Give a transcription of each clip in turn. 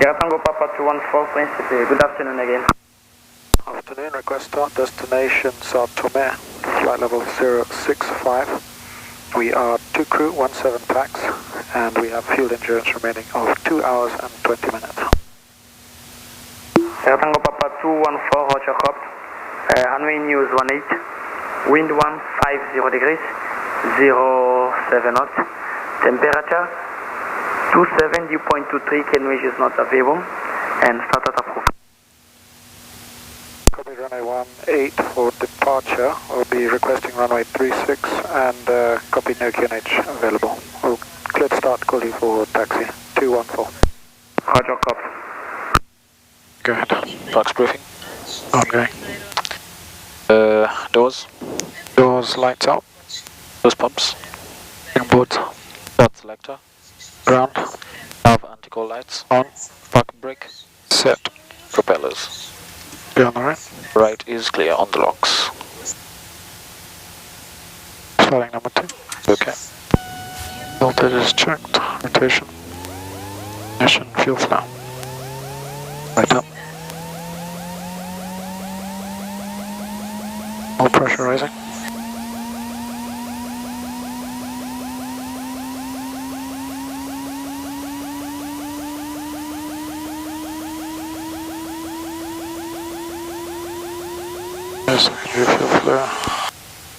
Tango Papa 214 Principe, good afternoon again. Afternoon, request start, destination Sao Tome, flight level 065. We are 2 crew, 17 packs, and we have fuel endurance remaining of 2 hours and 20 minutes. Tango Papa 214, Roger Cop, runway news 18, wind 150 degrees, 07 knots, temperature 270.23, Kenway is not available, and start at approach. Copy runway 18 for departure. We'll be requesting runway 36 and copy no QNH available. We'll clear start, call you for taxi 214. Roger Cop. Go ahead. Box briefing. Ongoing. Doors. Doors lights out. Doors pumps. Inboard. Start selector. Ground. Nav anti-call lights on. Parking brake. Set. Propellers. Be on the right. Right is clear on the locks. Starting number 2. Okay. Voltage is checked. Rotation. Ignition. Fuel flow. Right up. All pressure rising. Secondary fuel flow.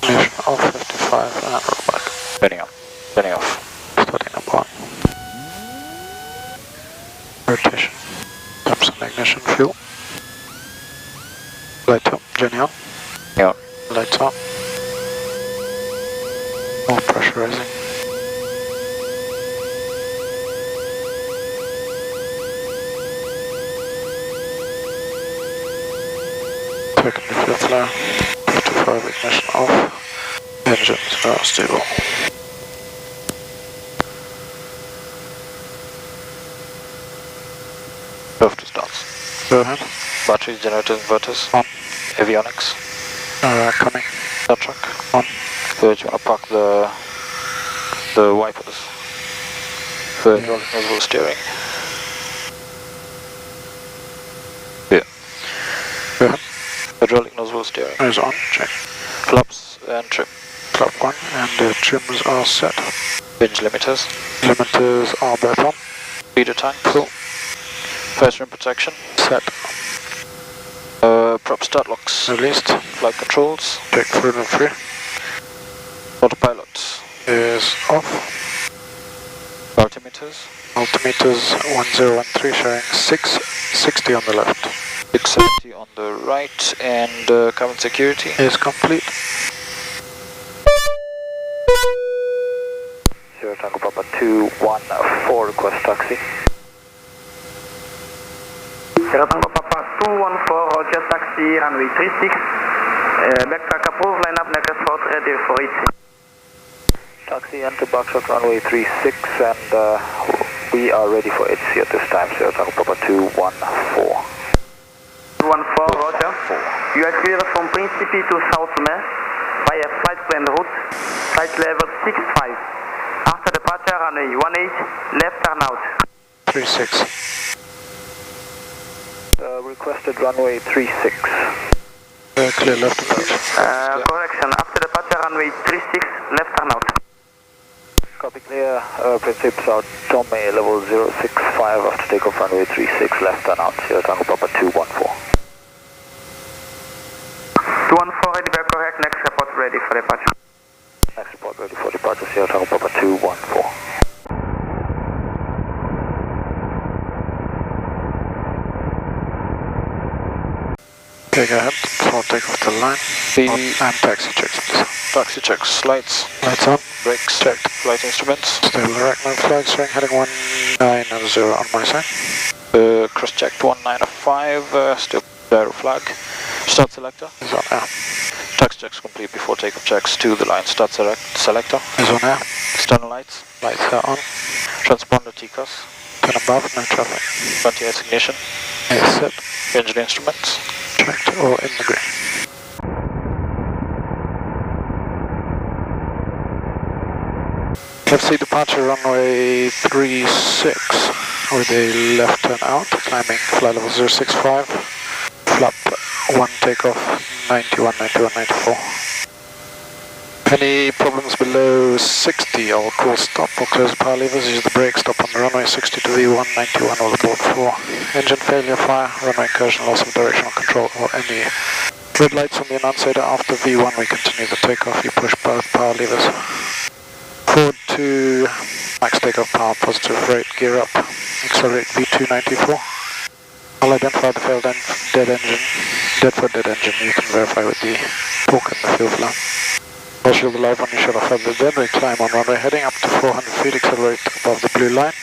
Ignition off 55 and roll back. Turning on. Turning off. Starting number 1. Rotation. Taps on ignition fuel. Light up. Jenny on. Yeah. Lights up. All pressure rising. Secondary fuel flow, 55 ignition off, engines are stable. Left starts. Go ahead. Batteries, generators, inverters. On. Avionics. Coming. Start truck. On. Third, you want to park the wipers. Third, hydraulic nozzle steering. Yeah. Go ahead. Hydraulic nozzle steering is on, check. Flaps and trim. Flap 1 and the trims are set. Hinge limiters. Limiters are both on. Feeder tank full. First rim protection set. Prop start locks released. Flight controls. Check through and free. Autopilot is off. Altimeters. Altimeters 1013 showing 660 on the left. 670 on the right, and cabin security is complete. Sierra Tango Papa 214, request taxi. Sierra Tango Papa 214, Roger taxi, runway 36. Backtrack approved, line up next spot, ready for it. Taxi enter backtrack runway 36, and we are ready for HC at this time. Sierra Tango Papa 214. 214, Roger. You are clear from Principe to Sao Tome via flight plan route, flight level 65. After departure, runway 18, left turn out. 36. Requested runway 36. Clear left approach. Correction, after departure, runway 36, left turn out. Copy clear, Principe Sao Tome level 065 after takeoff runway 36, left turn out. Sierra Tango Papa 214. 214, ready, back correct, next report ready for departure. Next report ready for departure, Sierra Tango Papa 214. Okay, go ahead, I'll take off the line. And taxi checks, please. Taxi checks, lights. Lights on. Brakes checked. Flight instruments. Stable direct, no flight, showing heading 190 on my side. Cross checked 195, still gyro flag. Start selector is on air. Taxi checks complete before takeoff checks to the line. Start selector is on air. External lights. Lights are on. Transponder TCAS. Turn above, no traffic. 28 ignition. Is set. Engine instruments. Checked or in the green. FC departure runway 36. with a left turn out, climbing flight level 065, flap 1 takeoff, 91, 91, 94. Any problems below 60, I'll call stop or close the power levers, use the brake, stop on the runway 60 to V1, 91 all aboard 4. Engine failure, fire, runway incursion, loss of directional control or any red lights on the annunciator. After V1 we continue the takeoff, you push both power levers. Forward to max takeoff power, positive rate, gear up, accelerate V294. I'll identify the failed dead engine, dead for dead engine, you can verify with the torque and the fuel flow. I'll shield the live when you shut off at the dead, we climb on runway heading up to 400 feet, accelerate above the blue line.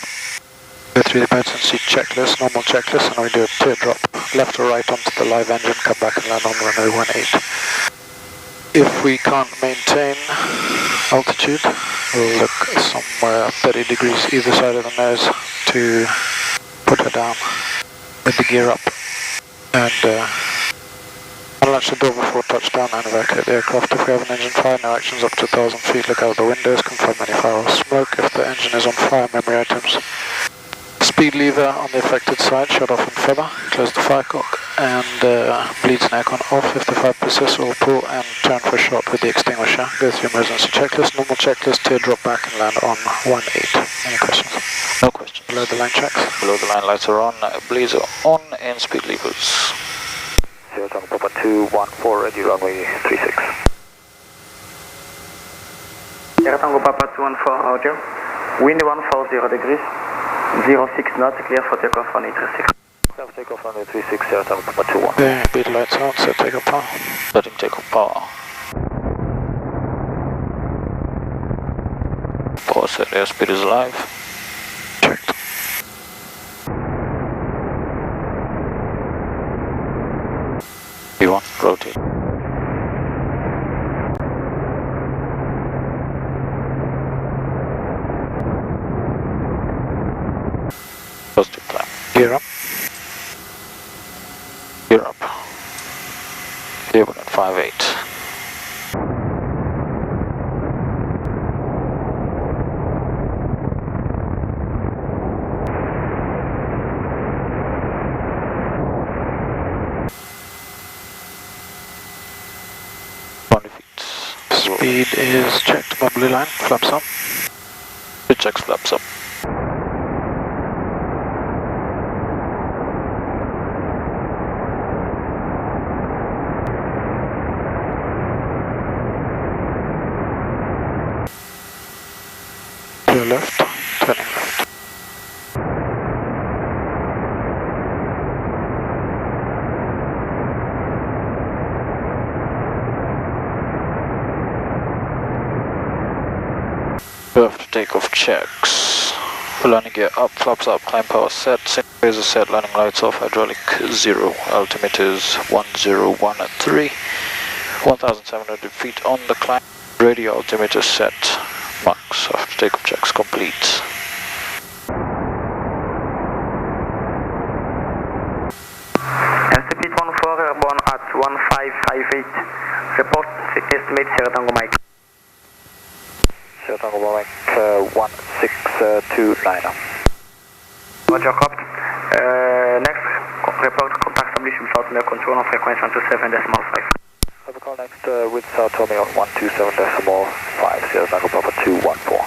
Go through the birds and seat checklist, normal checklist, and we do a teardrop, left or right onto the live engine, come back and land on runway 18. If we can't maintain altitude, we'll look somewhere 30 degrees either side of the nose to put her down with the gear up and unlatch the door before touchdown and evacuate the aircraft. If we have an engine fire, no actions up to 1,000 feet, look out the windows, confirm any fire or smoke. If the engine is on fire, memory items. Speed lever on the affected side, shut off and feather, close the firecock and bleeds and aircon off. If the fire persists, we'll pull and turn for shot with the extinguisher. Go through emergency checklist, normal checklist, teardrop back and land on 18. Any questions? No questions. Below the line checks. Below the line lights are on, bleeds are on and speed levers. Sierra Tango Papa 214, ready runway 36. Sierra Tango Papa 214, audio. Wind 140 degrees, 06 knots, clear for takeoff on 36. Clear for takeoff runway 36, Sierra Tango Papa 214. Okay, beat lights out, set takeoff power. Setting takeoff power. Power set, airspeed is live. Checked. V1, rotate. Positive climb. Gear up. Gear up. Gear 1 at 58. Speed is checked above blue line, flaps up. It checks flaps up. Clear left, turning left. After takeoff checks. Landing gear up, flaps up, climb power set, single phaser set, landing lights off, hydraulic 0, altimeter is 101 at 3, 1,700 feet on the climb, radio altimeter set, max. After takeoff checks complete. Speed 14, airborne at 1558. Report estimate Sierra Tango Mike. Sierra Tango Mike 1629. Roger, copy. Next, report contact established with Sao Tome control on frequency 127.5. Have a call next with Sao Tome on 127.5, Sierra Tango Papa 214.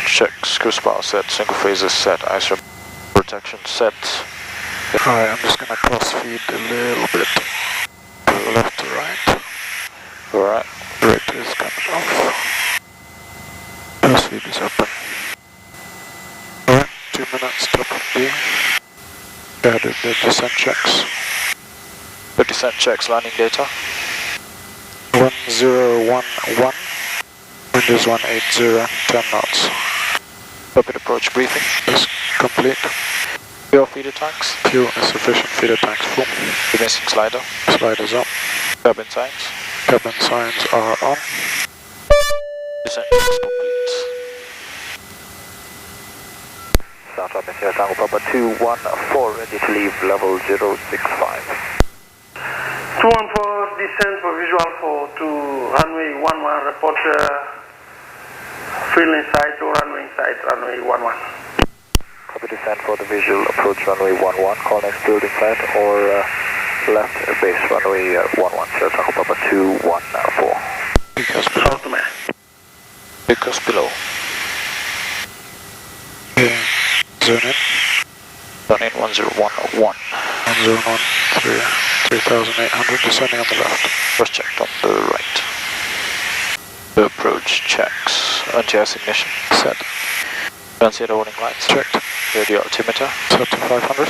Checks, cruise power set, single phaser set, ice protection set. Alright, I'm just going to cross feed a little bit to the left to right. Alright. Brake is coming off. Cross feed is open. Alright, 2 minutes, top of B. Added the descent checks. The descent checks, landing data. 1011. Windows 180, 10 knots. Rapid approach briefing. Is complete. Your feeder tanks. Fuel is sufficient, feeder tanks full. The missing slider. Sliders up. Cabin signs. Cabin signs are on. Descent is complete. Sao Tome Island, Tango Papa 214, ready to leave level 065. 214, descent for visual to runway 11, report field inside to runway inside, runway 11. Copy descent for the visual, approach runway 11, call next building site or left base runway 11, Sierra Tango Papa 214. Because below. Because below. Yeah. Zone in. Zone in 1011. 101 through 3800, descending on the left. First checked on the right. The approach checks. Anti-ice ignition set. Don't see the warning lights. Checked. Radio altimeter. Set to 500.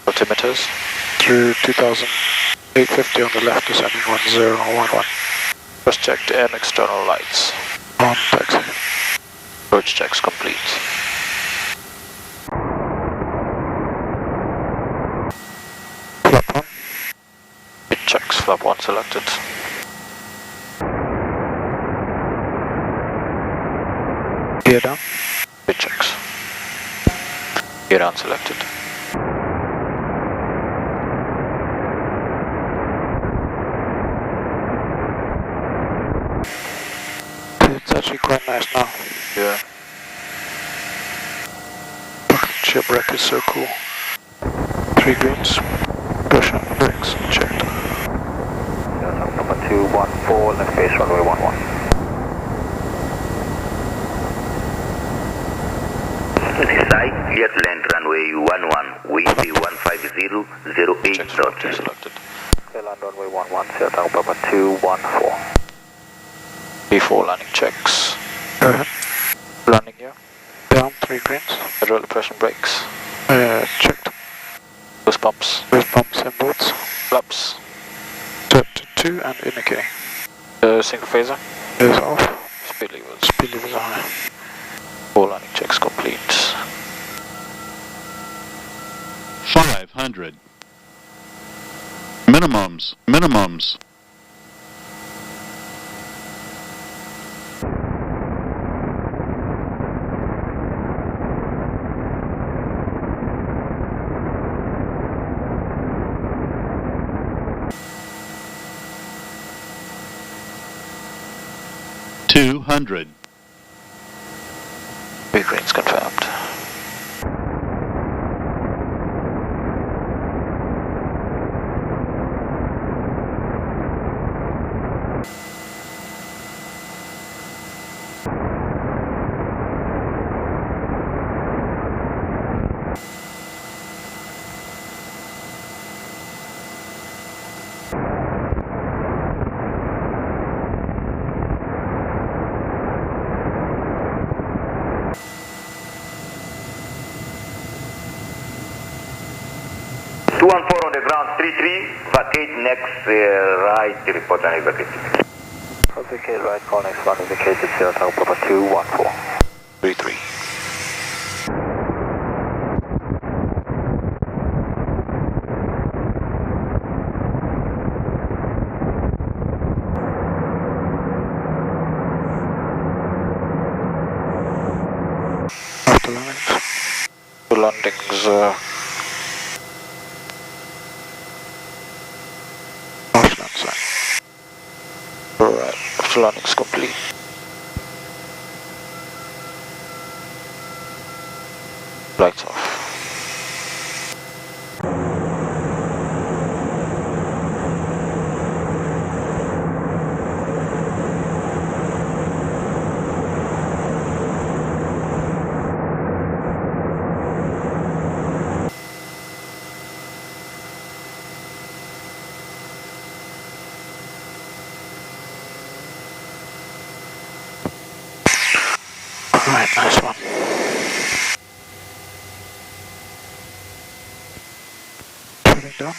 Altimeters. Through 2850 on the left, descending 1011. First checked and external lights. On taxi. Approach checks complete. Flap on. It checks, flap 1 selected. Gear down. It checks. Gear down selected. It's actually quite nice now. Yeah. Shipwreck is so cool. 3 greens. Pressure, brakes, checked. Number 214, left base runway 11. Side, clear to land runway 11, wind 15008 Checks knots. selected. Clear land runway 11, Sierra Tango Papa 214. Before landing checks. Go ahead. Landing gear. Down, 3 greens. Hydraulic pressure brakes. Checked. Boost pumps. Boost pumps inboards. Flaps. Set to 2 and indicating. Single phaser. Is off. Speed levers. Speed levers are high. All landing checks complete. 500. Minimums. 200. 3 greens confirmed. On the ground, 33, vacate next right, report and vacate. Vacate right, call next one, vacated Sierra Tango Papa 214. 33. After landings. Two landings, Marsh land sign. alright, after landing's complete. Lights off. Alright, nice one. Turning down.